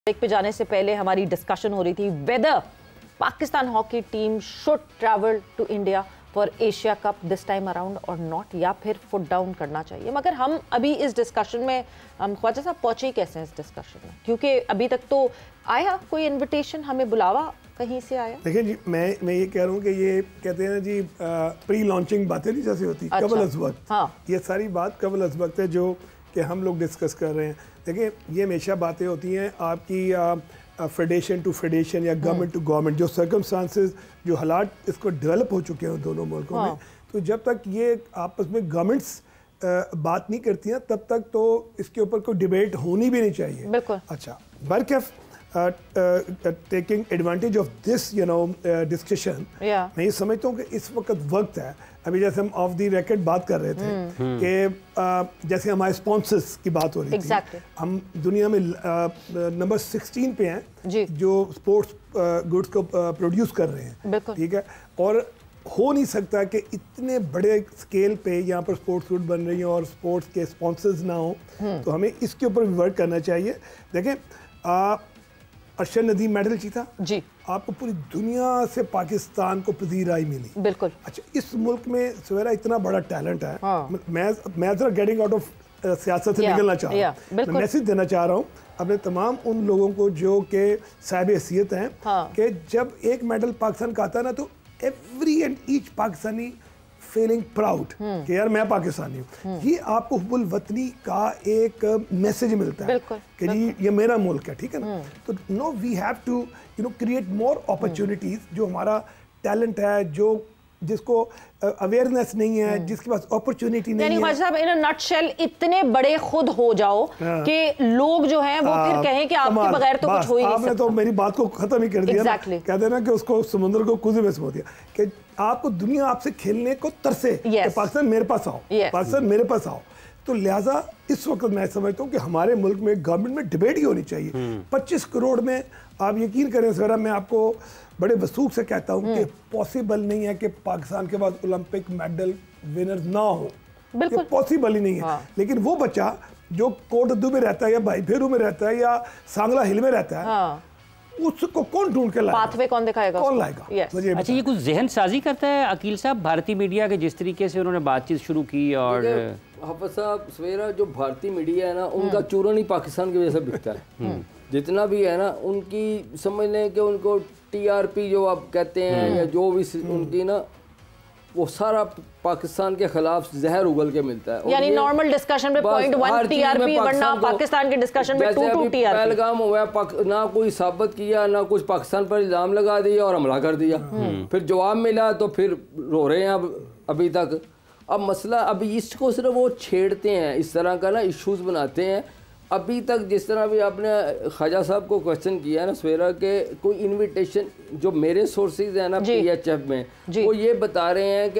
Break पे जाने से पहले हमारी डिस्कशन हो रही थी whether Pakistan hockey team should travel to India for Asia cup this time around और नॉट, या फिर फुट डाउन करना चाहिए। मगर हम अभी इस डिस्कशन में ख्वाजा साहब पहुंचे ही कैसे हैं इस डिस्कशन में, क्योंकि अभी तक तो आया कोई इन्विटेशन, हमें बुलावा कहीं से आया? देखिए जी, मैं ये कह रहा हूँ कि ये कहते हैं ना जी, प्री लॉन्चिंग बातें नहीं जैसे होती, अच्छा, कबल अज़ वक्त। हाँ, ये सारी बात कबल अज़ वक्त है जो कि हम लोग डिस्कस कर रहे हैं। देखिए, ये हमेशा बातें होती हैं आपकी फेडरेशन टू फेडरेशन या गवर्नमेंट टू गवर्नमेंट, जो सर्कमस्टांसेस, जो हालात इसको डेवलप हो चुके हैं दोनों मुल्कों हाँ, में। तो जब तक ये आपस में गवर्नमेंट्स बात नहीं करती हैं तब तक तो इसके ऊपर कोई डिबेट होनी भी नहीं चाहिए। बिल्कुल। अच्छा, बरकफ taking advantage of this discussion, मैं ये समझता हूँ कि इस वक्त है। अभी जैसे हम ऑफ द रिकॉर्ड बात कर रहे थे कि जैसे हमारे स्पॉन्सर्स की बात हो रही थी, हम दुनिया में नंबर 16 पे हैं जो स्पोर्ट्स गुड्स को प्रोड्यूस कर रहे हैं, ठीक है। और हो नहीं सकता कि इतने बड़े स्केल पे यहाँ पर स्पोर्ट्स गुड बन रही हैं और स्पोर्ट्स के स्पॉन्सर्स ना हो, तो हमें इसके ऊपर भी वर्क करना चाहिए। देखें, अर्शद नदीम मेडल जीता जी, आपको पूरी दुनिया से पाकिस्तान को पजीराई मिली। बिल्कुल। अच्छा, इस मुल्क में सवेरा इतना बड़ा टैलेंट है। हाँ। मैं जरा गेटिंग आउट ऑफ सियासत से निकलना चाह रहा हूँ, मैं मैसेज देना चाह रहा हूँ अपने तमाम उन लोगों को जो कि साहिब हैसियत हैं। हाँ। कि जब एक मेडल पाकिस्तान का आता है ना, तो every and each Pakistani feeling proud कि यार मैं पाकिस्तानी हूँ। ये आपको हुब्बुल वतनी का एक मैसेज मिलता है कि जी ये मेरा मुल्क है, ठीक है ना। तो no, we have to create more opportunities. जो हमारा टैलेंट है, जो जिसको अवेयरनेस नहीं है, जिसके पास अपॉर्चुनिटी नहीं है, साहब इन अ नटशेल इतने बड़े खुद हो जाओ कि लोग जो हैं वो फिर कहें कि आपके बगैर तो कुछ हो ही नहीं सकता। आपने तो मेरी बात को खत्म ही कर दिया। कहते हैं ना कि उसको समुद्र को कुएं में समो दिया कि आपको दुनिया आपसे खेलने को तरसे कि पाकिस्तान मेरे पास आओ, पाकिस्तान मेरे पास आओ। तो लिहाजा इस वक्त मैं समझता हूँ कि हमारे मुल्क में गवर्नमेंट में डिबेट ही होनी चाहिए। 25 करोड़ में आप यकीन करें सर, मैं आपको बड़े वसूख से कहता हूँ कि पॉसिबल नहीं है कि पाकिस्तान के पास ओलंपिक मेडल विनर ना हो, बिल्कुल पॉसिबल ही नहीं है। हाँ। लेकिन वो बच्चा जो कोटद्दू में रहता है या भाई फेरू में रहता है या सांगला हिल में रहता है, हाँ, उसको कौन ढूंढ के लाएगा? पाथवे कौन दिखाएगा? कौन लाएगा? अच्छा, ये कुछ जहन साजी करता है अकील साहब भारतीय मीडिया के, जिस तरीके से उन्होंने बातचीत शुरू की। और हाफिज साहब, सवेरा जो भारतीय मीडिया है ना, उनका चूरन ही पाकिस्तान की वजह से बिकता है। जितना भी है ना, उनकी समझ लें कि उनको टीआरपी जो आप कहते हैं या जो भी उनकी ना, वो सारा पाकिस्तान के खिलाफ जहर उगल के मिलता है। यानी नॉर्मल डिस्कशन में 0.1 टीआरपी, वरना पाकिस्तान के डिस्कशन में 2 टीआरपी। पहलगाम हुआ, ना कोई साबित किया, ना कुछ पाकिस्तान पर इल्जाम लगा दिया और हमला कर दिया। फिर जवाब मिला तो फिर रो रहे हैं अभी तक। अब मसला, अभी इसको सिर्फ वो छेड़ते हैं, इस तरह का ना इश्यूज बनाते हैं। अभी तक जिस तरह भी आपने ख्वाजा साहब को क्वेश्चन किया ना सवेरा के, कोई इनविटेशन जो मेरे सोर्सेज है ना पीएचएफ में, वो ये बता रहे हैं कि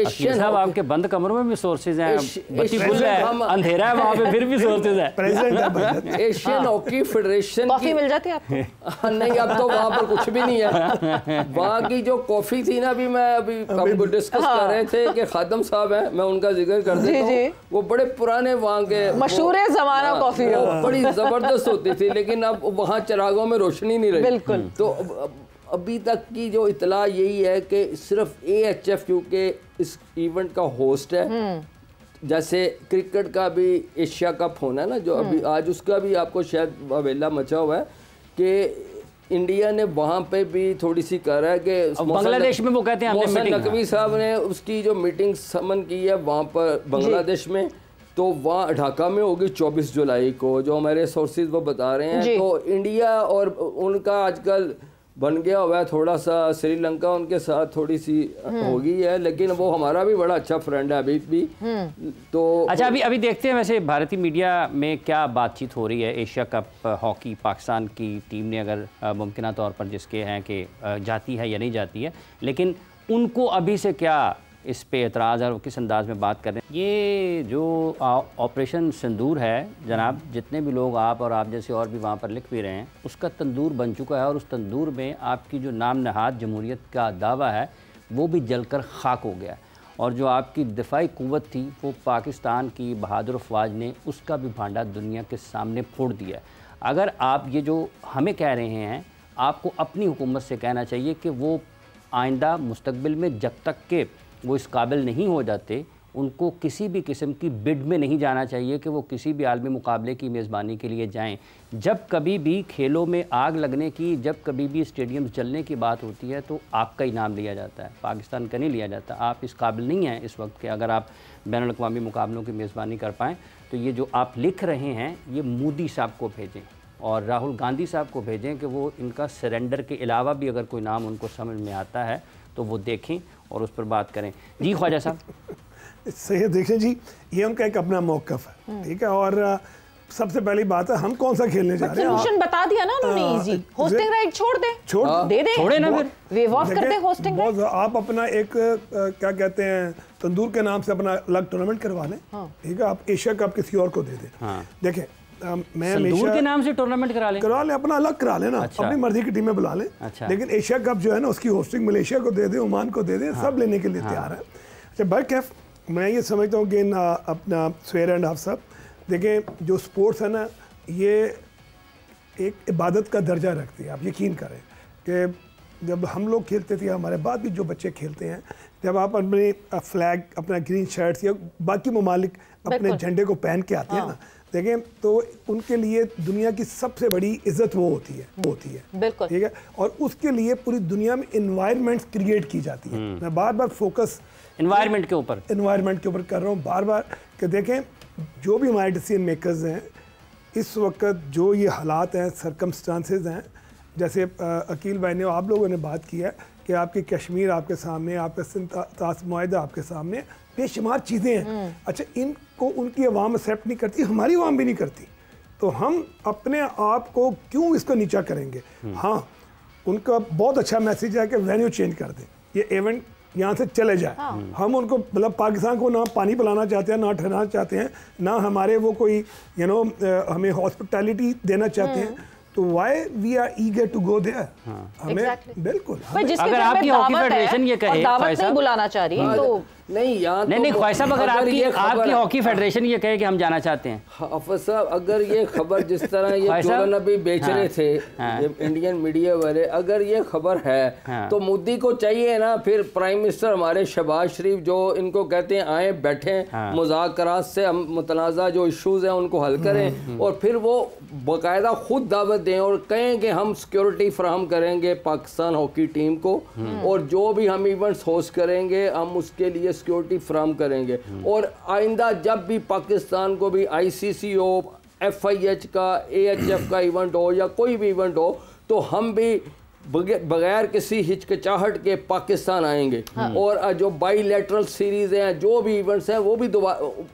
एशियन साहब आपके बंद कमरों में भी सोर्सेज हैं, बत्ती गुल है, अंधेरा है वहाँ पे, फिर भी सोर्सेज है। एशियन हॉकी फेडरेशन कॉफी मिल जाती है आपको? नहीं, अब तो वहाँ पर कुछ भी नहीं है। वहाँ की जो कॉफी थी ना, अभी मैं अभी डिस्कस कर रहे थे कि खादम साहब हैं, मैं उनका जिक्र कर देता हूँ। वो बड़े पुराने वहाँ के मशहूर कॉफी बड़ी जबरदस्त होती थी, लेकिन अब वहाँ चिरागों में रोशनी नहीं रही। बिल्कुल। तो अभी तक की जो इतला यही है कि सिर्फ एएचएफ क्योंकि इस इवेंट का होस्ट है, जैसे क्रिकेट का भी एशिया कप होना है ना जो अभी आज, उसका भी आपको शायद अवेला मचा हुआ है कि इंडिया ने वहाँ पे भी थोड़ी सी कर रहा है कि बांग्लादेश में वो कहते हैं मोहसिन नकवी साहब ने उसकी जो मीटिंग समन की है वहाँ पर बांग्लादेश में, तो वहाँ ढाका में होगी 24 जुलाई को, जो हमारे सोर्सेज वो बता रहे हैं। तो इंडिया और उनका आजकल बन गया हुआ है थोड़ा सा, श्रीलंका उनके साथ थोड़ी सी होगी है, लेकिन वो हमारा भी बड़ा अच्छा फ्रेंड है अभी भी। तो अच्छा, अभी देखते हैं वैसे भारतीय मीडिया में क्या बातचीत हो रही है। एशिया कप हॉकी पाकिस्तान की टीम ने अगर मुमकिन तौर पर जिसके हैं कि जाती है या नहीं जाती है, लेकिन उनको अभी से क्या इस पे एतराज़ और किस अंदाज में बात कर रहे हैं। ये जो ऑपरेशन सिंदूर है जनाब, जितने भी लोग आप और आप जैसे और भी वहाँ पर लिख भी रहे हैं, उसका तंदूर बन चुका है और उस तंदूर में आपकी जो नाम नहाद जमहूरियत का दावा है वो भी जलकर खाक हो गया। और जो आपकी दिफाई क़ुव्वत थी वो पाकिस्तान की बहादुर अफवाज ने उसका भी भांडा दुनिया के सामने फोड़ दिया। अगर आप ये जो हमें कह रहे हैं, आपको अपनी हुकूमत से कहना चाहिए कि वो आइंदा मुस्तकबिल में जब तक के वो इस काबिल नहीं हो जाते, उनको किसी भी किस्म की बिड में नहीं जाना चाहिए कि वो किसी भी आलमी मुकाबले की मेज़बानी के लिए जाएं। जब कभी भी खेलों में आग लगने की, जब कभी भी स्टेडियम जलने की बात होती है तो आपका ही नाम लिया जाता है, पाकिस्तान का नहीं लिया जाता। आप इस काबिल नहीं हैं इस वक्त के अगर आप बैनुल अक़वामी मुकाबलों की मेज़बानी कर पाएँ। तो ये जो आप लिख रहे हैं ये मोदी साहब को भेजें और राहुल गांधी साहब को भेजें कि वो इनका सरेंडर के अलावा भी अगर कोई नाम उनको समझ में आता है तो वो देखें और उस पर बात करें। जी ख्वाजा साहब। सही है, देखें जी, ये उनका एक अपना मौक़िफ़ है, ठीक है। और सबसे पहली बात है हम कौन सा खेलने जा रहे हैं। सोल्यूशन बता दिया ना उन्होंने, इजी होस्टिंग राइट छोड़ दे छोड़े ना, फिर वेव ऑफ करते हैं होस्टिंग राइट। आप अपना एक क्या कहते हैं तंदूर के नाम से अपना अलग टूर्नामेंट करवा लें, ठीक है। आप एशिया कप किसी और को दे दें। देखें मैं तंदूर के नाम से टूर्नामेंट करा लें, अपना अलग करा लेना, अपनी मर्जी की टीमें बुला लें। लेकिन एशिया कप जो है ना उसकी होस्टिंग मलेशिया को दे दें, ओमान को दे दें, सब लेने के लिए तैयार है। अच्छा बरकैफ मैं ये समझता हूँ कि अपना स्वेर एंड हाफ साहब, देखें जो स्पोर्ट्स है ना ये एक इबादत का दर्जा रखती है। आप यकीन करें कि जब हम लोग खेलते थे, हमारे बाद भी जो बच्चे खेलते हैं, जब आप अपने फ्लैग, अपना ग्रीन शर्ट्स या बाकी ममालिक अपने झंडे को पहन के आते हैं ना, देखें तो उनके लिए दुनिया की सबसे बड़ी इज्जत वो होती है बिल्कुल, ठीक है। और उसके लिए पूरी दुनिया में इन्वायरमेंट्स क्रिएट की जाती है। मैं बार बार फोकस इन्वायरमेंट के ऊपर कर रहा हूँ बार बार कि देखें जो भी हमारे डिसीजन मेकर्स हैं इस वक्त, जो ये हालात हैं, सरकमस्टांसेस हैं, जैसे अकील भाई ने, आप लोगों ने बात की है कि आपकी कश्मीर आपके सामने, आपका सिंध मुआहिदा आपके सामने, बेशुमार चीज़ें हैं। अच्छा इनको उनकी अवाम एक्सेप्ट नहीं करती, हमारी अवाम भी नहीं करती, तो हम अपने आप को क्यों इसको नीचा करेंगे। हाँ उनका बहुत अच्छा मैसेज है कि वेन्यू चेंज कर दें, ये इवेंट यहाँ से चले जाए। हम उनको मतलब पाकिस्तान को ना पानी पिलाना चाहते हैं, ना ठहराना चाहते हैं, ना हमारे वो कोई हमें हॉस्पिटैलिटी देना चाहते हैं, तो why we are eager to go there. हमें बिल्कुल, अगर आपकी हॉकी फेडरेशन ये कहे, दावत नहीं बुलाना चाह रही है तो नहीं ख्वाजा साहब, अगर आपकी हॉकी फेडरेशन ये कहे कि हम जाना चाहते हैं, हाफिज साहब अगर ये खबर जिस तरह ये जोलन अभी बेच रहे थे ये इंडियन मीडिया वाले, अगर ये खबर है तो मोदी को चाहिए ना फिर प्राइम मिनिस्टर हमारे शहबाज शरीफ जो इनको कहते हैं आए बैठे मुज़ाकरात से हम मुतनाज़ा जो इश्यूज हैं उनको हल करें और फिर वो बाकायदा खुद दावत दें और कहें कि हम सिक्योरिटी फराहम करेंगे पाकिस्तान हॉकी टीम को और जो भी हम इवेंट्स होस्ट करेंगे हम उसके लिए सिक्योरिटी फ्राहम करेंगे। और आइंदा जब भी पाकिस्तान को भी ICC हो, FIH का, AHF का इवेंट हो या कोई भी इवेंट हो तो हम भी बगैर किसी हिचकिचाहट के पाकिस्तान आएंगे। और जो बाईलैटरल सीरीज हैं, जो भी इवेंट्स हैं, वो भी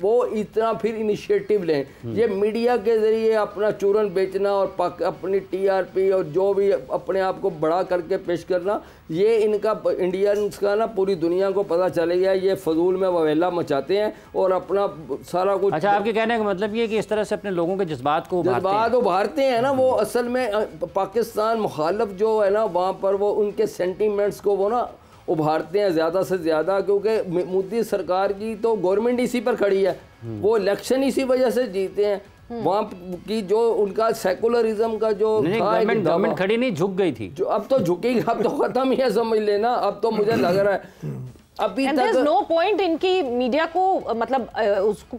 वो इतना फिर इनिशिएटिव लें। ये मीडिया के ज़रिए अपना चूरन बेचना और अपनी TRP और जो भी अपने आप को बड़ा करके पेश करना, ये इनका इंडियंस का ना पूरी दुनिया को पता चले गया, ये फजूल में ववेला मचाते हैं और अपना सारा कुछ। अच्छा आपके कहने का मतलब ये कि इस तरह से अपने लोगों के जज्बात उभारते हैं ना, वो असल में पाकिस्तान मुखालिफ जो है ना वहाँ पर वो उनके सेंटीमेंट्स को वो ना उभारते हैं ज़्यादा से ज़्यादा, क्योंकि मोदी सरकार की तो गवर्नमेंट इसी पर खड़ी है, वो इलेक्शन इसी वजह से जीते हैं। वहाँ की जो उनका सेकुलरिज्म का जो गवर्नमेंट खड़ी नहीं, झुक गई थी, जो अब तो झुकेगी, अब तो खत्म ही है, समझ लेना। अब तो मुझे लग रहा है अभी तक नो पॉइंट इनकी मीडिया को मतलब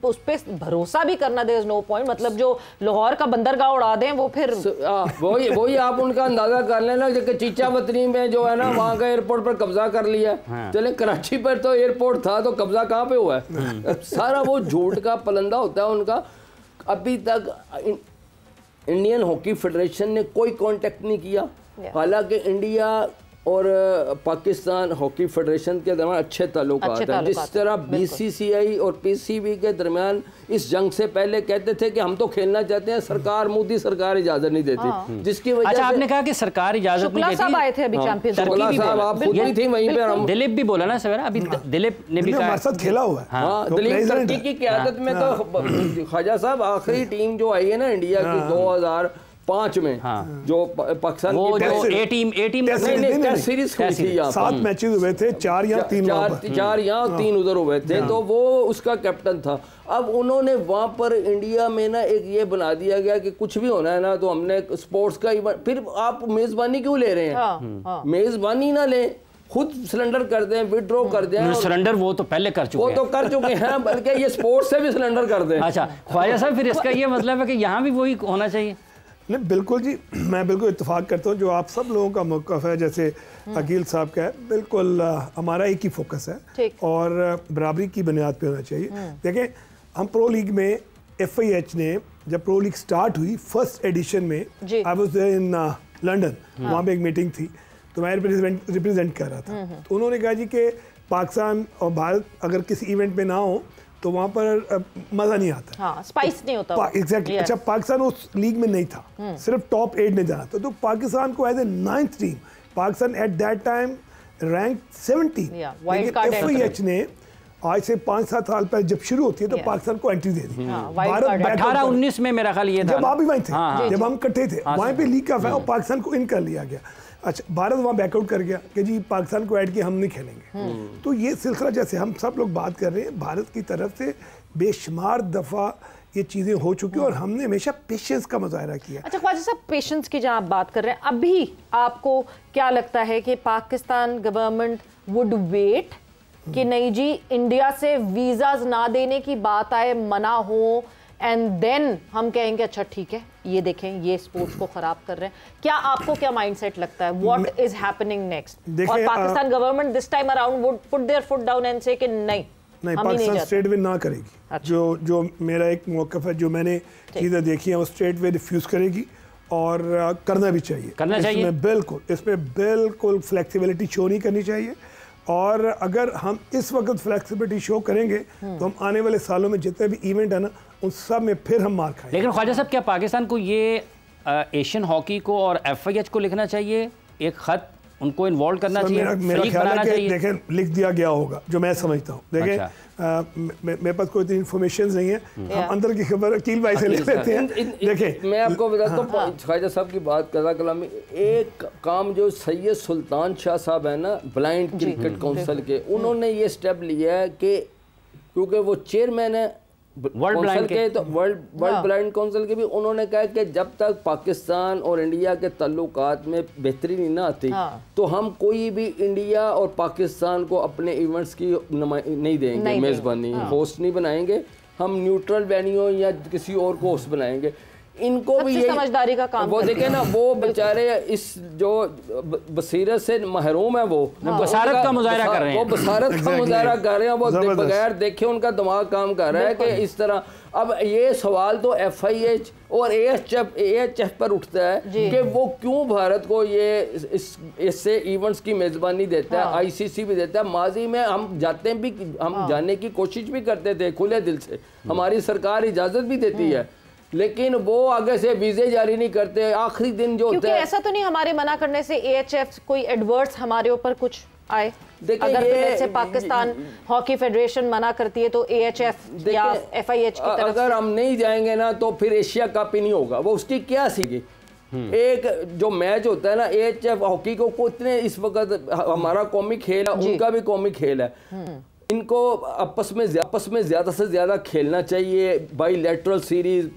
उस पे भरोसा भी करना, देयर इज नो पॉइंट। मतलब जो लाहौर का बंदरगाह उड़ा दें वो फिर वही आप उनका अंदाजा कर लेना कि चीचा वतनी में जो है ना वहाँ का एयरपोर्ट पर कब्जा कर लिया। चले कराची पर तो एयरपोर्ट था, तो कब्जा कहाँ पे हुआ है? सारा वो झूठ का पलंदा होता है उनका। अभी तक इंडियन हॉकी फेडरेशन ने कोई कांटेक्ट नहीं किया, हालांकि इंडिया और पाकिस्तान हॉकी फेडरेशन के दरमियान अच्छे ताल्लुकात हैं। जिस तरह BCCI और PCB के दरमियान इस जंग से पहले कहते थे कि हम तो खेलना चाहते हैं, सरकार मोदी सरकार इजाजत नहीं देती, जिसकी वजह से आपने कहा कि सरकार इजाजत नहीं देती। आए थे अभी चैंपियन साहब, आप खुद भी थी वहीं पे। दिलीप भी बोला ना सवेरा, अभी दिलीप ने भी कहा खेला हुआ है। हाँ, दिलीप टर्की की क़यादत में तो ख्वाजा साहब आखिरी टीम जो आई है ना इंडिया की 2000 5 में जो पाकिस्तान वो जो ए टीम टेस्ट सीरीज हुई थी, यहाँ 7 मैचेस हुए थे, 4 यहाँ 3 यहाँ 3 उधर हुए थे, तो वो उसका कैप्टन था। अब उन्होंने वहाँ पर इंडिया में ना एक ये बना दिया गया कि कुछ भी होना है ना तो हमने स्पोर्ट्स का इवेंट, फिर आप मेजबानी क्यों ले रहे हैं? मेजबानी ना लें, खुद सिलेंडर कर दें, विड्रॉ कर दें। सिलेंडर वो तो पहले कर चुके हैं, वो तो कर चुके हैं, बल्कि ये स्पोर्ट्स से भी सिलेंडर कर दें। अच्छा ख्वाजा साहब, फिर इसका ये मतलब है कि यहाँ भी वही होना चाहिए? नहीं बिल्कुल जी, मैं बिल्कुल इत्तेफाक करता हूँ, जो आप सब लोगों का मौक़िफ़ है, जैसे अकील साहब का है, बिल्कुल हमारा एक ही फोकस है और बराबरी की बुनियाद पे होना चाहिए। देखें, हम प्रो लीग में FIH ने जब प्रो लीग स्टार्ट हुई फर्स्ट एडिशन में, I was there in London, वहाँ पे एक मीटिंग थी, तो मैं रिप्रेजेंट कर रहा था। तो उन्होंने कहा जी कि पाकिस्तान और भारत अगर किसी इवेंट में ना हो तो वहाँ पर मज़ा नहीं आता, हाँ, स्पाइस नहीं होता। एग्जैक्टली। अच्छा, पाकिस्तान उस लीग में नहीं था, सिर्फ टॉप 8 में जाना था, तो पाकिस्तान को as a 9th team, Pakistan at that time rank 70। लेकिन FIH ने आज से 5-7 साल पहले जब शुरू होती है तो पाकिस्तान को एंट्री दे दी। 18-19 में मेरा ख्याल ये था, जब आप भी वहीं थे, जब हम इकट्ठे थे, वहीं पे लीग का और पाकिस्तान को इन कर लिया गया। अच्छा, भारत वहाँ बैकआउट कर गया कि जी पाकिस्तान को ऐड किया, हम नहीं खेलेंगे। तो ये सिलसिला, जैसे हम सब लोग बात कर रहे हैं, भारत की तरफ से बेशुमार दफ़ा ये चीज़ें हो चुकी हैं और हमने हमेशा पेशेंस का मुजाहरा किया। अच्छा ख्वाजा साहब, पेशेंस की जहाँ आप बात कर रहे हैं, अभी आपको क्या लगता है कि पाकिस्तान गवर्नमेंट वुड वेट कि नहीं जी इंडिया से वीज़ाज ना देने की बात आए, मना हो, एंड देन हम कहेंगे अच्छा ठीक है, ये देखें ये स्पोर्ट्स को खराब कर रहे हैं? क्या आपको क्या माइंडसेट लगता है, व्हाट इज हैपनिंग नेक्स्ट? और Pakistan government this time around would put their foot down and say कि नहीं पाकिस्तान स्ट्रेट वे ना करेगी। अच्छा। जो मेरा एक मौक़िफ़ है, जो मैंने चीज़ें देखी हैं, वो स्ट्रेट वे रिफ्यूज़ करेगी और करना भी चाहिए, इसमें बिल्कुल फ्लेक्सिबिलिटी शो नहीं करनी चाहिए। और अगर हम इस वक्त फ्लेक्सिबिलिटी शो करेंगे तो हम आने वाले सालों में जितने भी इवेंट है ना, उन सब में फिर हम मार खाएंगे। लेकिन ख्वाजा साहब, क्या पाकिस्तान को ये एशियन हॉकी को और FIH को लिखना चाहिए एक खत, उनको इन्वॉल्व करना चाहिए? मेरा ख्याल है कि देखें लिख दिया गया होगा, जो मैं समझता हूँ। देखें, मेरे पास कोई इन्फॉर्मेशन नहीं है, हम अंदर की खबर अकील भाई से ले लेते हैं। देखें, मैं आपको बताता हूँ, ख्वाजा साहब की बात कज़ा कलामी, एक काम जो सैयद सुल्तान शाह साहब है ना, ब्लाइंड क्रिकेट काउंसिल के, उन्होंने ये स्टेप लिया है कि क्योंकि वो चेयरमैन है वर्ल्ड ब्लाइंड के, तो वर्ल्ड ब्लाइंड काउंसिल के भी, उन्होंने कहा कि जब तक पाकिस्तान और इंडिया के ताल्लुकात में बेहतरी नहीं ना आती, तो हम कोई भी इंडिया और पाकिस्तान को अपने इवेंट्स की नहीं देंगे, मेज़बानी होस्ट नहीं बनाएंगे, हम न्यूट्रल वेन्यू या किसी और को होस्ट बनाएंगे। इनको भी ये समझदारी का काम, वो देखे ना, वो बेचारे इस जो बसीरत से महरूम है, वो बसारत का मुजाहरा कर रहे हैं, वो बसारत का मुजाहरा कर रहे हैं, वो बगैर देखे उनका दिमाग काम कर रहा है कि इस तरह। अब ये सवाल तो FIH और AHF पर उठता है कि वो क्यों भारत को ये इससे इवेंट्स की मेज़बानी देता है, ICC भी देता है। माजी में हम जाते भी, हम जाने की कोशिश भी करते थे खुले दिल से, हमारी सरकार इजाज़त भी देती है, लेकिन वो आगे से वीजे जारी नहीं करते, आखिरी दिन जो होता है। ऐसा तो नहीं हमारे मना करने से AHF कोई एडवर्ट्स हमारे ऊपर कुछ आए? अगर जैसे पाकिस्तान हॉकी फेडरेशन मना करती है तो AHF या FIH की तरफ अगर हम नहीं जाएंगे ना तो फिर एशिया कप ही नहीं होगा। वो उसकी क्या सीगी, एक जो मैच होता है ना, AHF हॉकी को कितने इस वक्त हमारा कौमी खेल है, उनका भी कौमी खेल है, इनको आपस में ज़्यादा से ज़्यादा खेलना चाहिए। बाईलैटरल सीरीज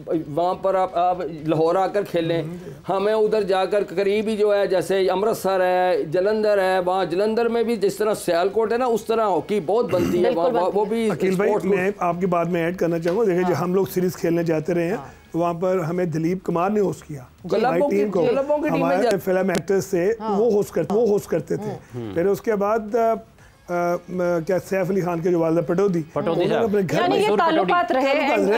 वहाँ पर आप लाहौर आकर खेलें, हमें उधर जाकर करीबी जो है, जैसे अमृतसर है, जलंधर है, वहाँ जलंधर में भी जिस तरह सियालकोट है ना, उस तरह हॉकी बहुत बनती है वहाँ, वो भी। अकील भाई, मैं आपकी बात में ऐड करना चाहूँगा, देखिए जो हम लोग सीरीज़ खेलने जाते रहे हैं, वहाँ पर हमें दिलीप कुमार ने होस्ट किया, टीम को हमारे फिल्म एक्टर्स से वो होस्ट करते थे। फिर उसके बाद क्या सैफ अली खान के जो वालिदा पटौदी, यानी ये ताल्लुकात रहे।